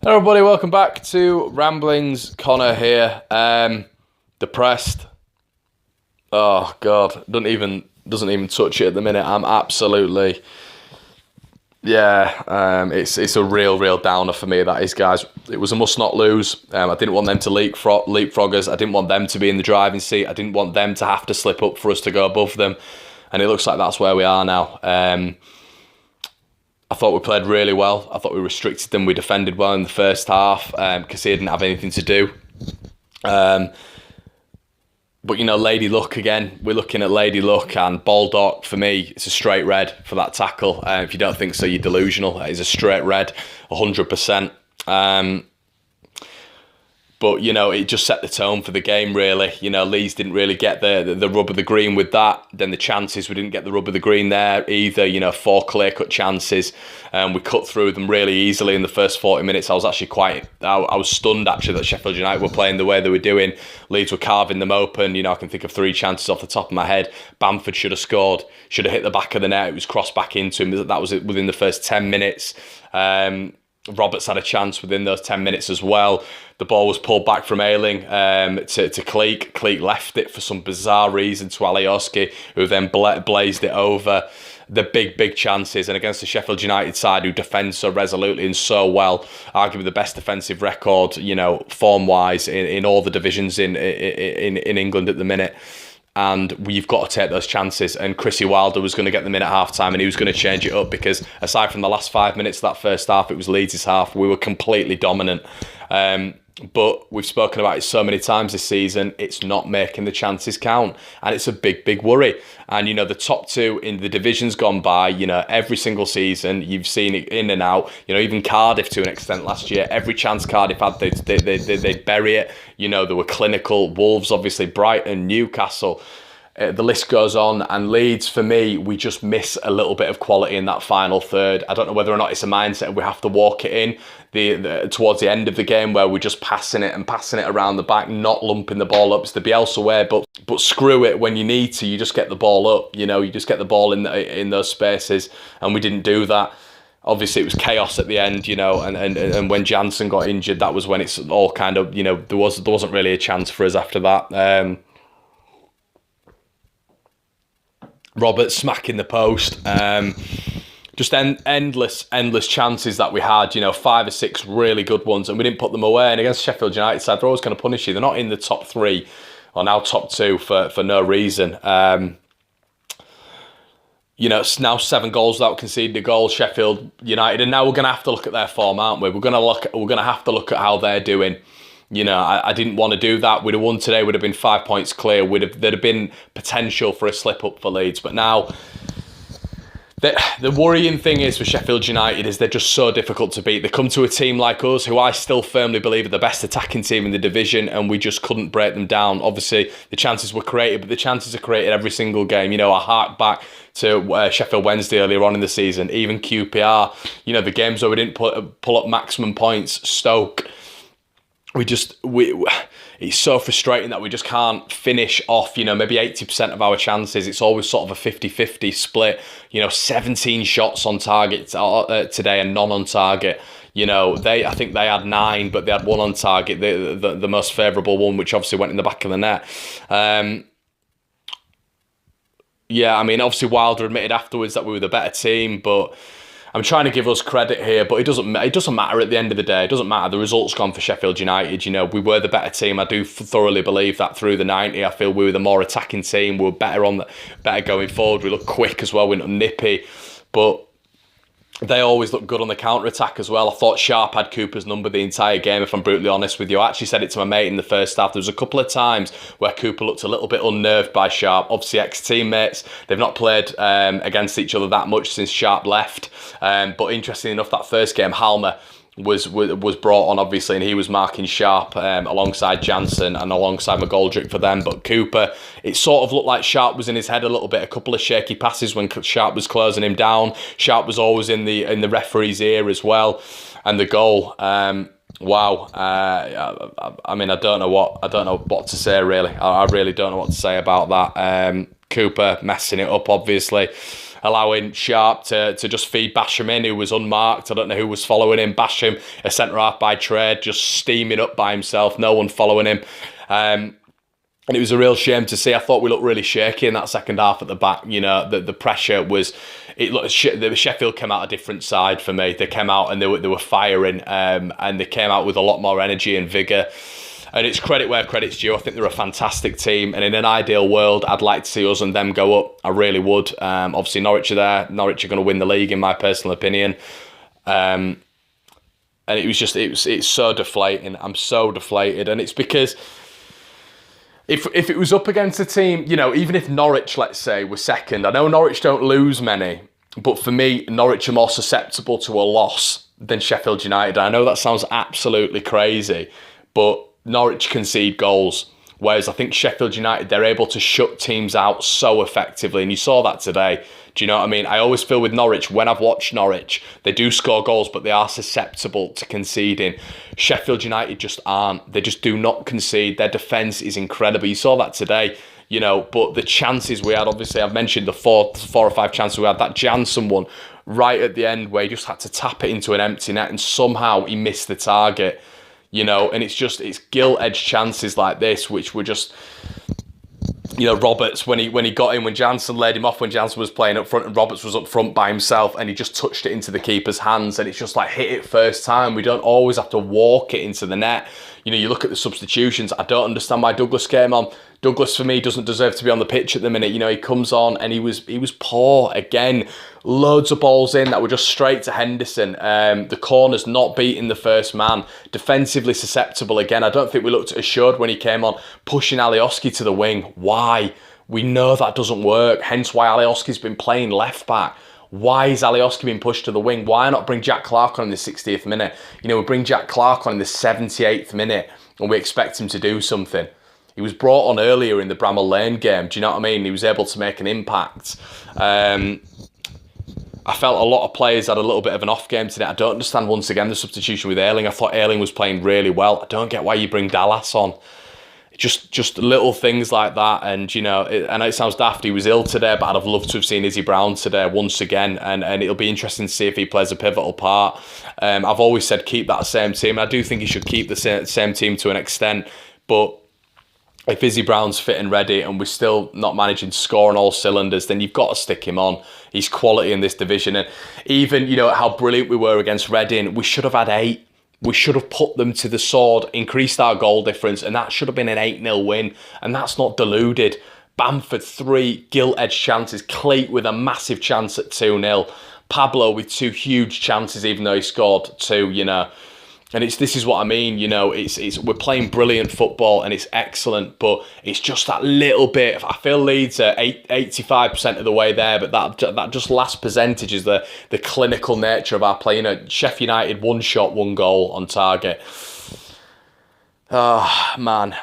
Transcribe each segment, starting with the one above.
Hello everybody, welcome back to Ramblings. Conor here. Depressed. Oh god, doesn't even touch it at the minute. I'm absolutely, it's a real downer for me, that is, guys. It was a must not lose. I didn't want them to leapfrog us. I didn't want them to be in the driving seat. I didn't want them to have to slip up for us to go above them, and it looks like that's where we are now. I thought we played really well. I thought we restricted them. We defended well in the first half because he didn't have anything to do. But, you know, Lady Luck again. We're looking at Lady Luck and Baldock. For me, it's a straight red for that tackle. If you don't think so, you're delusional. It is a straight red, 100%. But, you know, it just set the tone for the game, really. You know, Leeds didn't really get the rub of the green with that. Then the chances, we didn't get the rub of the green there either. You know, 4 clear-cut chances. We cut through them really easily in the first 40 minutes. I was actually I was stunned, actually, that Sheffield United were playing the way they were doing. Leeds were carving them open. You know, I can think of 3 chances off the top of my head. Bamford should have scored. Should have hit the back of the net. It was crossed back into him. That was within the first 10 minutes. Roberts had a chance within those 10 minutes as well. The ball was pulled back from Ayling to Cleek. Cleek left it for some bizarre reason to Alioski, who then blazed it over. The big chances, and against the Sheffield United side who defend so resolutely and so well, arguably the best defensive record, you know, form-wise in all the divisions in England at the minute. And we've got to take those chances. And Chrissy Wilder was going to get them in at half-time, and he was going to change it up, because aside from the last 5 minutes of that first half, it was Leeds' half. We were completely dominant. But we've spoken about it so many times this season, it's not making the chances count. And it's a big worry. And, you know, the top 2 in the divisions gone by, you know, every single season, you've seen it in and out. You know, even Cardiff to an extent last year, every chance Cardiff had, they'd bury it. You know, they were clinical. Wolves, obviously, Brighton, Newcastle. The list goes on, and Leeds, for me, we just miss a little bit of quality in that final third. I don't know whether or not it's a mindset we have to walk it in towards the end of the game, where we're just passing it around the back, not lumping the ball up. It's the Bielsa way, but screw it, when you need to, you just get the ball up. You know, you just get the ball in those spaces, and we didn't do that. Obviously, it was chaos at the end, you know, and when Jansen got injured, that was when it's all kind of, you know, there wasn't really a chance for us after that. Roberts smacking the post. Just endless chances that we had, you know, 5 or 6 really good ones, and we didn't put them away. And against Sheffield United side, they're always going to punish you. They're not in the top 3, or now top 2 for no reason. You know, it's now 7 goals without conceding a goal, Sheffield United, and now we're going to have to look at their form, aren't we? We're going to have to look at how they're doing. You know, I didn't want to do that. We'd have won today, would have been 5 points clear. There'd have been potential for a slip up for Leeds. But now, the worrying thing is for Sheffield United is they're just so difficult to beat. They come to a team like us, who I still firmly believe are the best attacking team in the division, and we just couldn't break them down. Obviously, the chances were created, but the chances are created every single game. You know, I hark back to Sheffield Wednesday earlier on in the season, even QPR. You know, the games where we didn't pull up maximum points, Stoke. It's so frustrating that we just can't finish off, you know, maybe 80% of our chances. It's always sort of a 50-50 split. You know, 17 shots on target today and none on target. You know, I think they had 9, but they had 1 on target, the most favourable one, which obviously went in the back of the net. Yeah, I mean, obviously Wilder admitted afterwards that we were the better team, but I'm trying to give us credit here, but it doesn't matter at the end of the day. It doesn't matter. The result's gone for Sheffield United. You know, we were the better team. I do thoroughly believe that through the 90. I feel we were the more attacking team. We were better going forward. We looked quick as well. We looked nippy, but they always look good on the counter-attack as well. I thought Sharp had Cooper's number the entire game, if I'm brutally honest with you. I actually said it to my mate in the first half. There was a couple of times where Cooper looked a little bit unnerved by Sharp. Obviously, ex-teammates. They've not played against each other that much since Sharp left. But interestingly enough, that first game, Halmer was brought on, obviously, and he was marking Sharp alongside Jansen and alongside McGoldrick for them. But Cooper, it sort of looked like Sharp was in his head a little bit. A couple of shaky passes when Sharp was closing him down. Sharp was always in the referee's ear as well. And the goal, wow. I mean, I don't know what to say, really. I really don't know what to say about that. Cooper messing it up, obviously. allowing Sharp to just feed Basham in, who was unmarked. I don't know who was following him. Basham, a centre-half by trade, just steaming up by himself, no one following him. And it was a real shame to see. I thought we looked really shaky in that second half at the back. You know, the pressure was... Sheffield came out a different side for me. They came out and they were firing, and they came out with a lot more energy and vigour. And it's credit where credit's due. I think they're a fantastic team. And in an ideal world, I'd like to see us and them go up. I really would. Obviously, Norwich are there. Norwich are going to win the league, in my personal opinion. And it's so deflating. I'm so deflated. And it's because if it was up against a team, you know, even if Norwich, let's say, were second, I know Norwich don't lose many, but for me, Norwich are more susceptible to a loss than Sheffield United. I know that sounds absolutely crazy, but Norwich concede goals, whereas I think Sheffield United, they're able to shut teams out so effectively, and you saw that today. Do you know what I mean? I always feel with Norwich, when I've watched Norwich, they do score goals, but they are susceptible to conceding. Sheffield United just aren't. They just do not concede. Their defence is incredible. You saw that today, you know, but the chances we had, obviously, I've mentioned the four or five chances we had. That Jansen one right at the end where he just had to tap it into an empty net, and somehow he missed the target. You know, and it's gilt-edged chances like this, which were just, you know, Roberts, when he got in, when Jansen laid him off, when Jansen was playing up front and Roberts was up front by himself, and he just touched it into the keeper's hands, and it's just like, hit it first time. We don't always have to walk it into the net. You know, you look at the substitutions, I don't understand why Douglas came on. Douglas, for me, doesn't deserve to be on the pitch at the minute. You know, he comes on and he was poor again. Loads of balls in that were just straight to Henderson. The corners not beating the first man. Defensively susceptible again. I don't think we looked assured when he came on. Pushing Alioski to the wing. Why? We know that doesn't work. Hence why Alioski's been playing left back. Why is Alioski being pushed to the wing? Why not bring Jack Clark on in the 60th minute? You know, we bring Jack Clark on in the 78th minute and we expect him to do something. He was brought on earlier in the Bramall Lane game. Do you know what I mean? He was able to make an impact. I felt a lot of players had a little bit of an off game today. I don't understand, once again, the substitution with Ayling. I thought Ayling was playing really well. I don't get why you bring Dallas on. Just little things like that. And, you know, I know it sounds daft, he was ill today, but I'd have loved to have seen Izzy Brown today once again. And it'll be interesting to see if he plays a pivotal part. I've always said keep that same team. I do think he should keep the same team to an extent. But if Izzy Brown's fit and ready and we're still not managing to score on all cylinders, then you've got to stick him on. He's quality in this division. And even, you know, how brilliant we were against Reading, we should have had 8. We should have put them to the sword, increased our goal difference, and that should have been an 8-0 win. And that's not deluded. Bamford, 3 gilt-edged chances. Cleat with a massive chance at 2-0. Pablo with 2 huge chances, even though he scored 2, you know. And this is what I mean, you know, we're playing brilliant football and it's excellent, but it's just that little bit. I feel Leeds are 85% of the way there, but that just last percentage is the clinical nature of our play. You know, Sheffield United, 1 shot, 1 goal on target. Oh, man.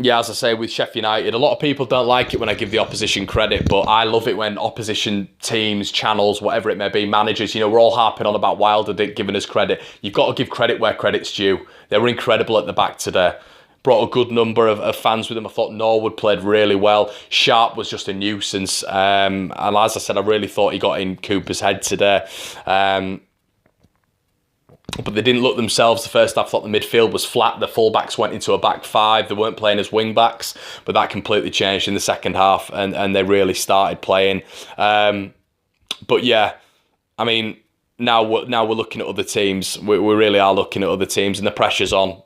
Yeah, as I say, with Sheffield United, a lot of people don't like it when I give the opposition credit, but I love it when opposition teams, channels, whatever it may be, managers, you know, we're all harping on about Wilder giving us credit. You've got to give credit where credit's due. They were incredible at the back today. Brought a good number of fans with them. I thought Norwood played really well. Sharp was just a nuisance. And as I said, I really thought he got in Cooper's head today. But they didn't look themselves the first half. I thought the midfield was flat. The fullbacks went into a back 5. They weren't playing as wing backs, but that completely changed in the second half, and they really started playing. But yeah, I mean, now we're looking at other teams. We really are looking at other teams, and the pressure's on.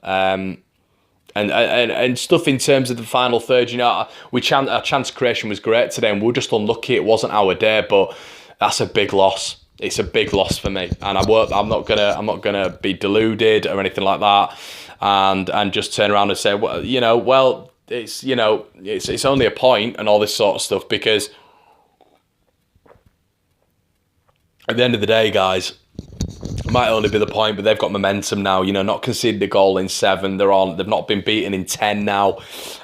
And stuff in terms of the final third. You know, our chance creation was great today, and we were just unlucky. It wasn't our day, but that's a big loss. It's a big loss for me, and I'm not gonna be deluded or anything like that, and just turn around and say, well, it's only a point and all this sort of stuff, because at the end of the day, guys, it might only be the point, but they've got momentum now. You know, not conceded a goal in 7. They've not been beaten in 10 now.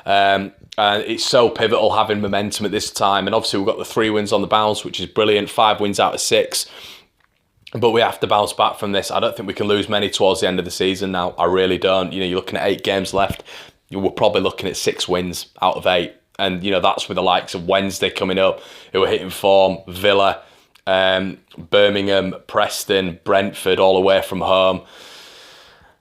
And it's so pivotal having momentum at this time. And obviously we've got the 3 wins on the bounce, which is brilliant. 5 wins out of 6. But we have to bounce back from this. I don't think we can lose many towards the end of the season now. I really don't. You know, you're looking at 8 games left. We're probably looking at 6 wins out of 8. And, you know, that's with the likes of Wednesday coming up, who are hitting form, Villa, Birmingham, Preston, Brentford, all away from home.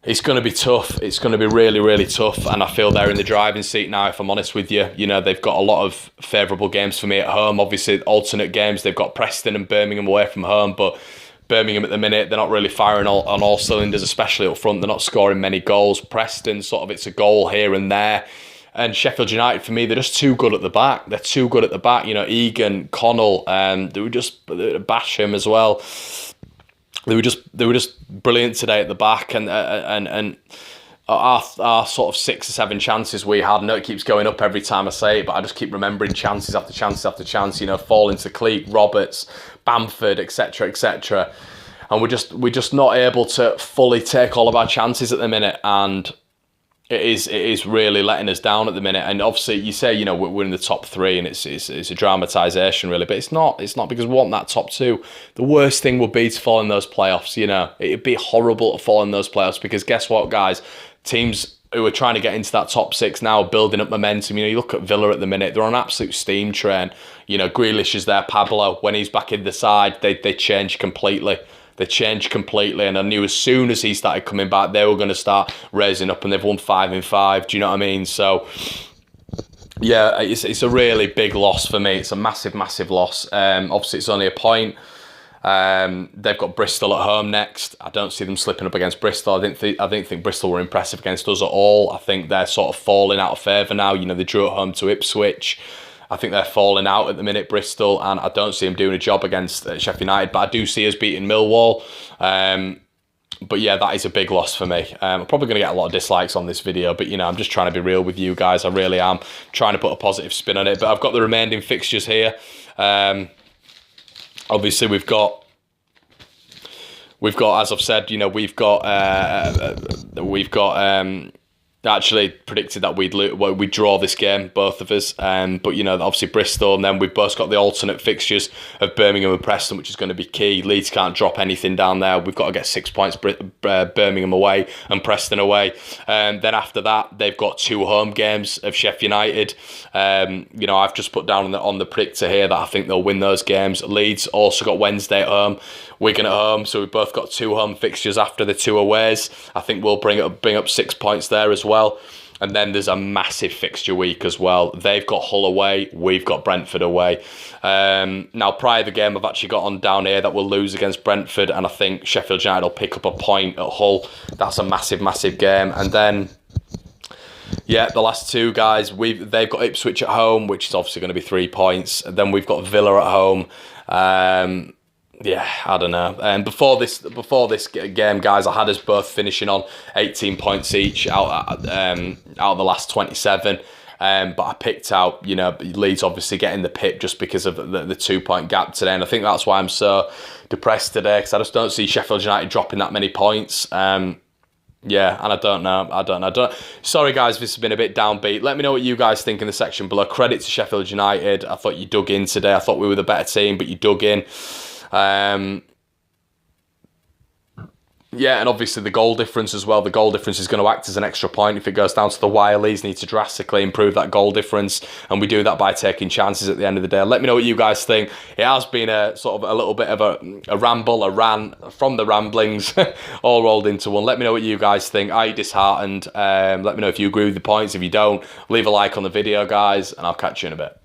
It's going to be tough. It's going to be really, really tough. And I feel they're in the driving seat now, if I'm honest with you. You know, they've got a lot of favourable games for me at home. Obviously, alternate games. They've got Preston and Birmingham away from home. But Birmingham at the minute, they're not really firing on all cylinders, especially up front. They're not scoring many goals. Preston, sort of, it's a goal here and there. And Sheffield United, for me, they're just too good at the back. They're too good at the back. You know, Egan, Conor, they would bash him as well. They were just brilliant today at the back, and our sort of 6 or 7 chances we had. I know it keeps going up every time I say it, but I just keep remembering chances after chance after chance. You know, fall into Cleek, Roberts, Bamford, etc., etc. And we're just not able to fully take all of our chances at the minute, and it is really letting us down at the minute. And obviously, you say, you know, we're in the top 3, and it's a dramatisation really, but it's not because we want that top 2. The worst thing would be to fall in those playoffs. You know, it'd be horrible to fall in those playoffs, because guess what, guys? Teams who are trying to get into that top 6 now, building up momentum. You know, you look at Villa at the minute; they're on an absolute steam train. You know, Grealish is there. Pablo, when he's back in the side, they change completely. They changed completely, and I knew as soon as he started coming back, they were going to start raising up, and they've won 5 in 5. Do you know what I mean? So, yeah, it's a really big loss for me. It's a massive, massive loss. Obviously, it's only a point. They've got Bristol at home next. I don't see them slipping up against Bristol. I didn't think Bristol were impressive against us at all. I think they're sort of falling out of favour now. You know, they drew at home to Ipswich. I think they're falling out at the minute, Bristol, and I don't see them doing a job against Sheffield United, but I do see us beating Millwall. But yeah, that is a big loss for me. I'm probably going to get a lot of dislikes on this video, but you know, I'm just trying to be real with you guys. I really am trying to put a positive spin on it. But I've got the remaining fixtures here. Obviously, we've got, as I've said, you know, we've got actually predicted that we'd draw this game, both of us. But, you know, obviously Bristol, and then we've both got the alternate fixtures of Birmingham and Preston, which is going to be key. Leeds can't drop anything down there. We've got to get 6 points, Birmingham away and Preston away. Then after that, they've got 2 home games of Sheffield United. You know, I've just put down on the predictor here that I think they'll win those games. Leeds also got Wednesday at home, Wigan at home, so we've both got 2 home fixtures after the 2 aways. I think we'll bring up 6 points there as well. And then there's a massive fixture week as well. They've got Hull away, we've got Brentford away. Now, prior to the game, I've actually got on down here that we'll lose against Brentford, and I think Sheffield United will pick up a point at Hull. That's a massive, massive game. And then, yeah, the last 2 guys, they've got Ipswich at home, which is obviously going to be 3 points. And then we've got Villa at home. Yeah, I don't know. Before this game, guys, I had us both finishing on 18 points each out of the last 27. But I picked out, you know, Leeds obviously getting the pip just because of the 2-point gap today. And I think that's why I'm so depressed today, because I just don't see Sheffield United dropping that many points. Yeah, and I don't know. Sorry, guys, this has been a bit downbeat. Let me know what you guys think in the section below. Credit to Sheffield United. I thought you dug in today. I thought we were the better team, but you dug in. Yeah, and obviously the goal difference as well. The goal difference is going to act as an extra point if it goes down to the wire. Leeds need to drastically improve that goal difference, and we do that by taking chances at the end of the day. Let me know what you guys think. It has been a sort of a little bit of a ramble, a rant from the ramblings, all rolled into one. Let me know what you guys think. Are you disheartened? Let me know if you agree with the points. If you don't, leave a like on the video, guys, and I'll catch you in a bit.